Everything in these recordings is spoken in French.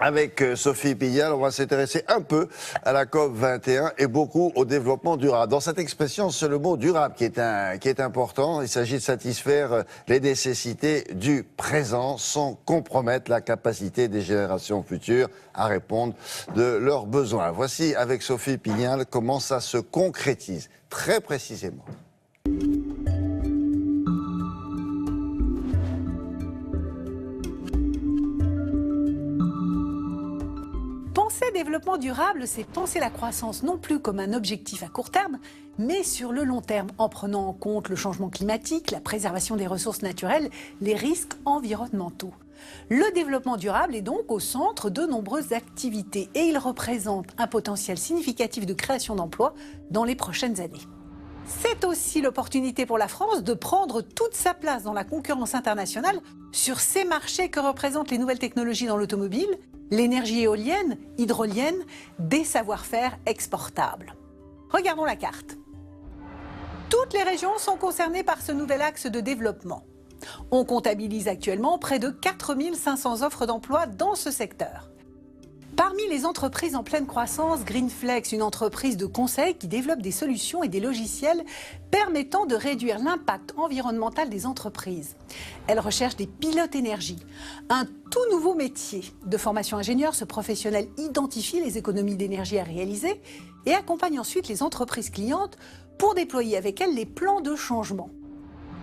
Avec Sophie Pignal, on va s'intéresser un peu à la COP 21 et beaucoup au développement durable. Dans cette expression, c'est le mot durable qui est important. Il s'agit de satisfaire les nécessités du présent sans compromettre la capacité des générations futures à répondre de leurs besoins. Voici avec Sophie Pignal comment ça se concrétise très précisément. Penser développement durable, c'est penser la croissance non plus comme un objectif à court terme, mais sur le long terme, en prenant en compte le changement climatique, la préservation des ressources naturelles, les risques environnementaux. Le développement durable est donc au centre de nombreuses activités et il représente un potentiel significatif de création d'emplois dans les prochaines années. C'est aussi l'opportunité pour la France de prendre toute sa place dans la concurrence internationale sur ces marchés que représentent les nouvelles technologies dans l'automobile, l'énergie éolienne, hydrolienne, des savoir-faire exportables. Regardons la carte. Toutes les régions sont concernées par ce nouvel axe de développement. On comptabilise actuellement près de 4500 offres d'emploi dans ce secteur. Parmi les entreprises en pleine croissance, Greenflex, une entreprise de conseil qui développe des solutions et des logiciels permettant de réduire l'impact environnemental des entreprises. Elle recherche des pilotes énergie, un tout nouveau métier. De formation ingénieur, ce professionnel identifie les économies d'énergie à réaliser et accompagne ensuite les entreprises clientes pour déployer avec elles les plans de changement.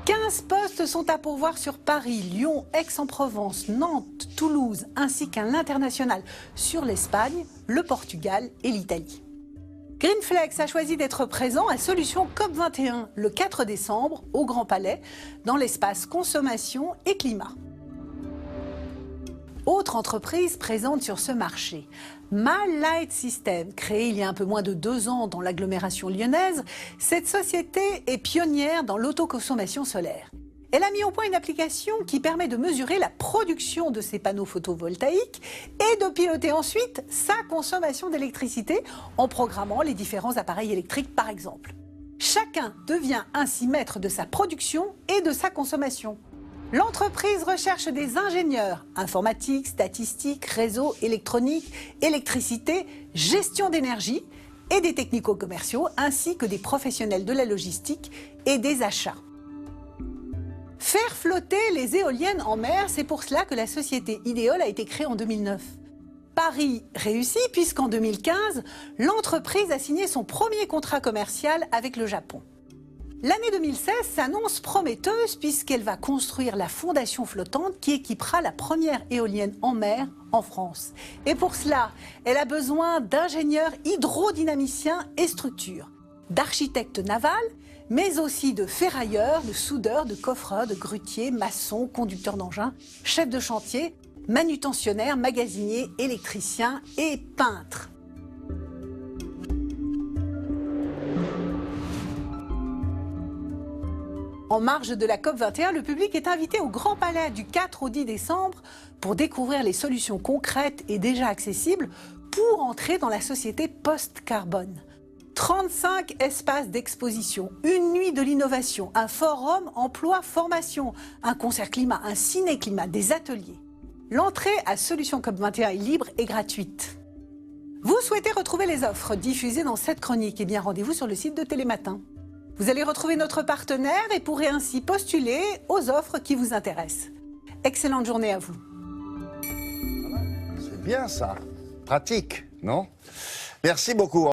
15 postes sont à pourvoir sur Paris, Lyon, Aix-en-Provence, Nantes, Toulouse, ainsi qu'à l'international sur l'Espagne, le Portugal et l'Italie. Greenflex a choisi d'être présent à Solutions COP 21 le 4 décembre au Grand Palais, dans l'espace consommation et climat. Autre entreprise présente sur ce marché, MyLight System, créée il y a un peu moins de 2 ans dans l'agglomération lyonnaise, cette société est pionnière dans l'autoconsommation solaire. Elle a mis au point une application qui permet de mesurer la production de ses panneaux photovoltaïques et de piloter ensuite sa consommation d'électricité en programmant les différents appareils électriques par exemple. Chacun devient ainsi maître de sa production et de sa consommation. L'entreprise recherche des ingénieurs, informatique, statistique, réseau, électronique, électricité, gestion d'énergie et des technico-commerciaux ainsi que des professionnels de la logistique et des achats. Faire flotter les éoliennes en mer, c'est pour cela que la société Ideol a été créée en 2009. Pari réussit puisqu'en 2015, l'entreprise a signé son premier contrat commercial avec le Japon. L'année 2016 s'annonce prometteuse puisqu'elle va construire la fondation flottante qui équipera la première éolienne en mer en France. Et pour cela, elle a besoin d'ingénieurs hydrodynamiciens et structures, d'architectes navals, mais aussi de ferrailleurs, de soudeurs, de coffreurs, de grutiers, maçons, conducteurs d'engins, chefs de chantier, manutentionnaires, magasiniers, électriciens et peintres. En marge de la COP 21, le public est invité au Grand Palais du 4 au 10 décembre pour découvrir les solutions concrètes et déjà accessibles pour entrer dans la société post-carbone. 35 espaces d'exposition, une nuit de l'innovation, un forum emploi-formation, un concert climat, un ciné-climat, des ateliers. L'entrée à Solutions COP 21 est libre et gratuite. Vous souhaitez retrouver les offres diffusées dans cette chronique? Eh bien, rendez-vous sur le site de Télématin. Vous allez retrouver notre partenaire et pourrez ainsi postuler aux offres qui vous intéressent. Excellente journée à vous. C'est bien ça, pratique, non? Merci beaucoup.